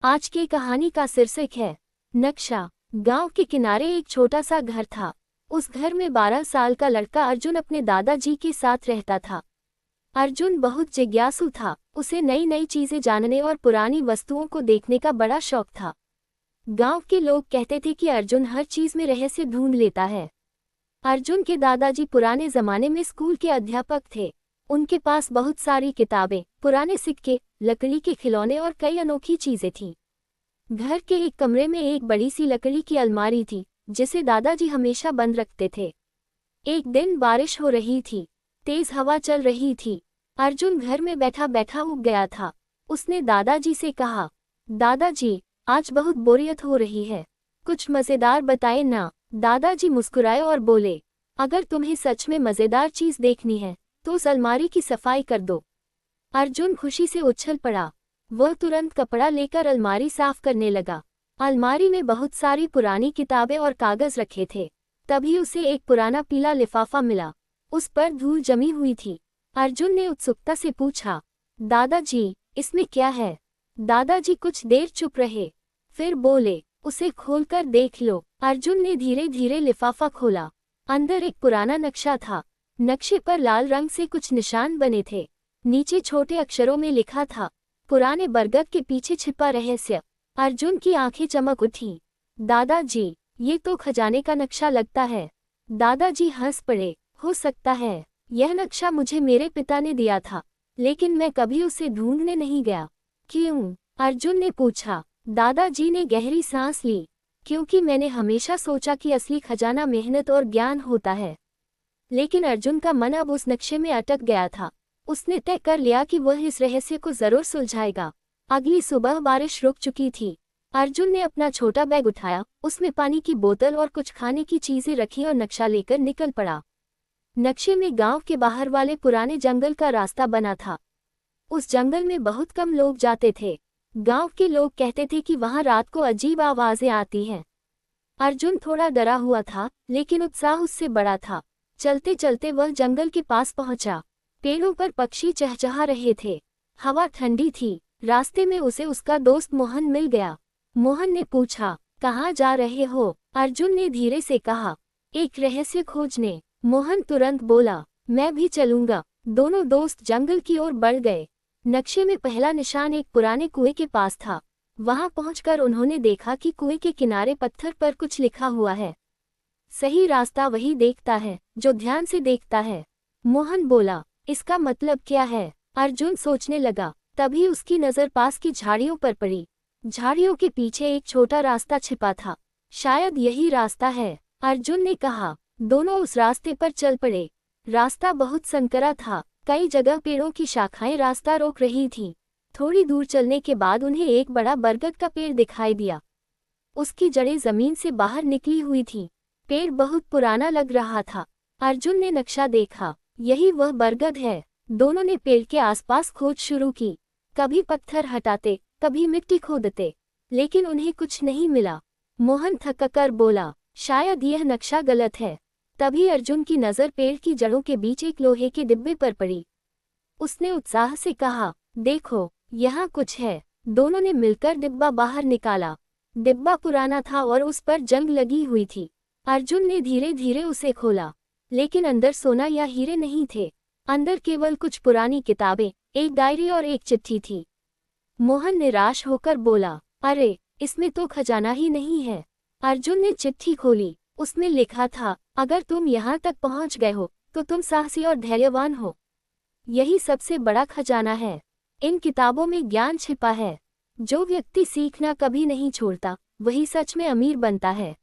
आज की कहानी का शीर्षक है नक्शा। गांव के किनारे एक छोटा सा घर था। उस घर में 12 साल का लड़का अर्जुन अपने दादाजी के साथ रहता था। अर्जुन बहुत जिज्ञासु था। उसे नई नई चीजें जानने और पुरानी वस्तुओं को देखने का बड़ा शौक था। गांव के लोग कहते थे कि अर्जुन हर चीज में रहस्य ढूंढ लेता है। अर्जुन के दादाजी पुराने जमाने में स्कूल के अध्यापक थे। उनके पास बहुत सारी किताबें, पुराने सिक्के, लकड़ी के खिलौने और कई अनोखी चीजें थीं। घर के एक कमरे में एक बड़ी सी लकड़ी की अलमारी थी, जिसे दादाजी हमेशा बंद रखते थे। एक दिन बारिश हो रही थी, तेज हवा चल रही थी। अर्जुन घर में बैठा बैठा ऊब गया था। उसने दादाजी से कहा, दादाजी, आज बहुत बोरियत हो रही है, कुछ मजेदार बताए ना। दादाजी मुस्कुराए और बोले, अगर तुम्हें सच में मजेदार चीज देखनी है तो उस अलमारी की सफाई कर दो। अर्जुन खुशी से उछल पड़ा। वह तुरंत कपड़ा लेकर अलमारी साफ करने लगा। अलमारी में बहुत सारी पुरानी किताबें और कागज रखे थे। तभी उसे एक पुराना पीला लिफाफा मिला। उस पर धूल जमी हुई थी। अर्जुन ने उत्सुकता से पूछा, दादाजी, इसमें क्या है? दादाजी कुछ देर चुप रहे, फिर बोले, उसे खोलकर देख लो। अर्जुन ने धीरे धीरे लिफाफा खोला। अंदर एक पुराना नक्शा था। नक्शे पर लाल रंग से कुछ निशान बने थे। नीचे छोटे अक्षरों में लिखा था, पुराने बरगद के पीछे छिपा रहस्य। अर्जुन की आंखें चमक उठी। दादाजी, ये तो खजाने का नक्शा लगता है। दादाजी हंस पड़े। हो सकता है यह नक्शा मुझे मेरे पिता ने दिया था, लेकिन मैं कभी उसे ढूंढने नहीं गया। क्यों? अर्जुन ने पूछा। दादाजी ने गहरी सांस ली। क्योंकि मैंने हमेशा सोचा कि असली खजाना मेहनत और ज्ञान होता है। लेकिन अर्जुन का मन अब उस नक्शे में अटक गया था। उसने तय कर लिया कि वह इस रहस्य को जरूर सुलझाएगा। अगली सुबह बारिश रुक चुकी थी। अर्जुन ने अपना छोटा बैग उठाया, उसमें पानी की बोतल और कुछ खाने की चीजें रखी और नक्शा लेकर निकल पड़ा। नक्शे में गांव के बाहर वाले पुराने जंगल का रास्ता बना था। उस जंगल में बहुत कम लोग जाते थे। गांव के लोग कहते थे कि वहां रात को अजीब आवाजें आती हैं। अर्जुन थोड़ा डरा हुआ था, लेकिन उत्साह उससे बड़ा था। चलते चलते वह जंगल के पास पहुंचा। पेड़ों पर पक्षी चहचहा रहे थे। हवा ठंडी थी। रास्ते में उसे उसका दोस्त मोहन मिल गया। मोहन ने पूछा, कहाँ जा रहे हो? अर्जुन ने धीरे से कहा, एक रहस्य खोजने। मोहन तुरंत बोला, मैं भी चलूंगा। दोनों दोस्त जंगल की ओर बढ़ गए। नक्शे में पहला निशान एक पुराने कुएं के पास था। वहां पहुंचकर उन्होंने देखा कि कुएं के किनारे पत्थर पर कुछ लिखा हुआ है, सही रास्ता वही देखता है जो ध्यान से देखता है। मोहन बोला, इसका मतलब क्या है? अर्जुन सोचने लगा। तभी उसकी नजर पास की झाड़ियों पर पड़ी। झाड़ियों के पीछे एक छोटा रास्ता छिपा था। शायद यही रास्ता है, अर्जुन ने कहा। दोनों उस रास्ते पर चल पड़े। रास्ता बहुत संकरा था। कई जगह पेड़ों की शाखाएं रास्ता रोक रही थीं। थोड़ी दूर चलने के बाद उन्हें एक बड़ा बरगद का पेड़ दिखाई दिया। उसकी जड़ें जमीन से बाहर निकली हुई थीं। पेड़ बहुत पुराना लग रहा था। अर्जुन ने नक्शा देखा, यही वह बरगद है। दोनों ने पेड़ के आसपास खोज शुरू की। कभी पत्थर हटाते, कभी मिट्टी खोदते, लेकिन उन्हें कुछ नहीं मिला। मोहन थककर बोला, शायद यह नक्शा गलत है। तभी अर्जुन की नज़र पेड़ की जड़ों के बीच एक लोहे के डिब्बे पर पड़ी। उसने उत्साह से कहा, देखो, यहाँ कुछ है। दोनों ने मिलकर डिब्बा बाहर निकाला। डिब्बा पुराना था और उस पर जंग लगी हुई थी। अर्जुन ने धीरे धीरे उसे खोला, लेकिन अंदर सोना या हीरे नहीं थे। अंदर केवल कुछ पुरानी किताबें, एक डायरी और एक चिट्ठी थी। मोहन निराश होकर बोला, अरे, इसमें तो खजाना ही नहीं है। अर्जुन ने चिट्ठी खोली। उसमें लिखा था, अगर तुम यहाँ तक पहुँच गए हो तो तुम साहसी और धैर्यवान हो। यही सबसे बड़ा खजाना है। इन किताबों में ज्ञान छिपा है। जो व्यक्ति सीखना कभी नहीं छोड़ता, वही सच में अमीर बनता है।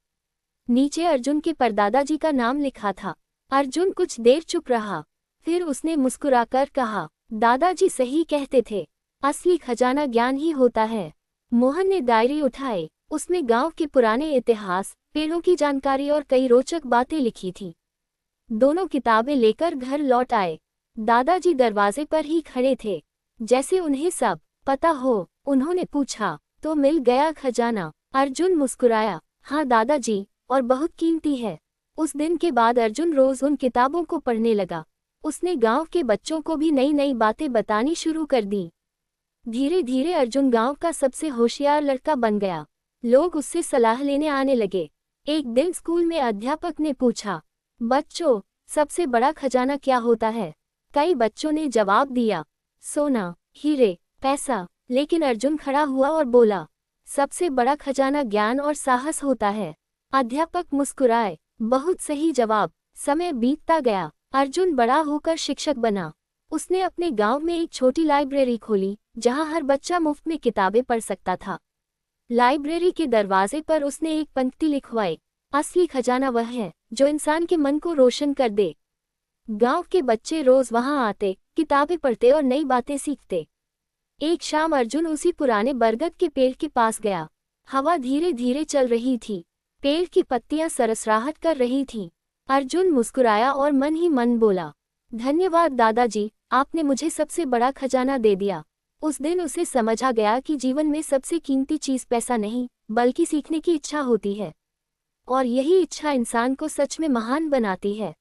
नीचे अर्जुन के परदादाजी का नाम लिखा था। अर्जुन कुछ देर चुप रहा, फिर उसने मुस्कुराकर कहा, दादाजी सही कहते थे, असली खजाना ज्ञान ही होता है। मोहन ने डायरी उठाई। उसमें गांव के पुराने इतिहास, पेड़ों की जानकारी और कई रोचक बातें लिखी थी। दोनों किताबें लेकर घर लौट आए। दादाजी दरवाजे पर ही खड़े थे, जैसे उन्हें सब पता हो। उन्होंने पूछा, तो मिल गया खजाना? अर्जुन मुस्कुराया, हाँ दादाजी, और बहुत कीमती है। उस दिन के बाद अर्जुन रोज उन किताबों को पढ़ने लगा। उसने गांव के बच्चों को भी नई नई बातें बतानी शुरू कर दी। धीरे धीरे अर्जुन गांव का सबसे होशियार लड़का बन गया। लोग उससे सलाह लेने आने लगे। एक दिन स्कूल में अध्यापक ने पूछा, बच्चों, सबसे बड़ा खजाना क्या होता है? कई बच्चों ने जवाब दिया, सोना, हीरे, पैसा। लेकिन अर्जुन खड़ा हुआ और बोला, सबसे बड़ा खजाना ज्ञान और साहस होता है। अध्यापक मुस्कुराए, बहुत सही जवाब। समय बीतता गया। अर्जुन बड़ा होकर शिक्षक बना। उसने अपने गांव में एक छोटी लाइब्रेरी खोली, जहां हर बच्चा मुफ्त में किताबें पढ़ सकता था। लाइब्रेरी के दरवाजे पर उसने एक पंक्ति लिखवाई, असली खजाना वह है जो इंसान के मन को रोशन कर दे। गांव के बच्चे रोज वहां आते, किताबें पढ़ते और नई बातें सीखते। एक शाम अर्जुन उसी पुराने बरगद के पेड़ के पास गया। हवा धीरे धीरे चल रही थी। पेड़ की पत्तियां सरसराहट कर रही थीं। अर्जुन मुस्कुराया और मन ही मन बोला, धन्यवाद दादाजी, आपने मुझे सबसे बड़ा खजाना दे दिया। उस दिन उसे समझ आ गया कि जीवन में सबसे कीमती चीज पैसा नहीं, बल्कि सीखने की इच्छा होती है। और यही इच्छा इंसान को सच में महान बनाती है।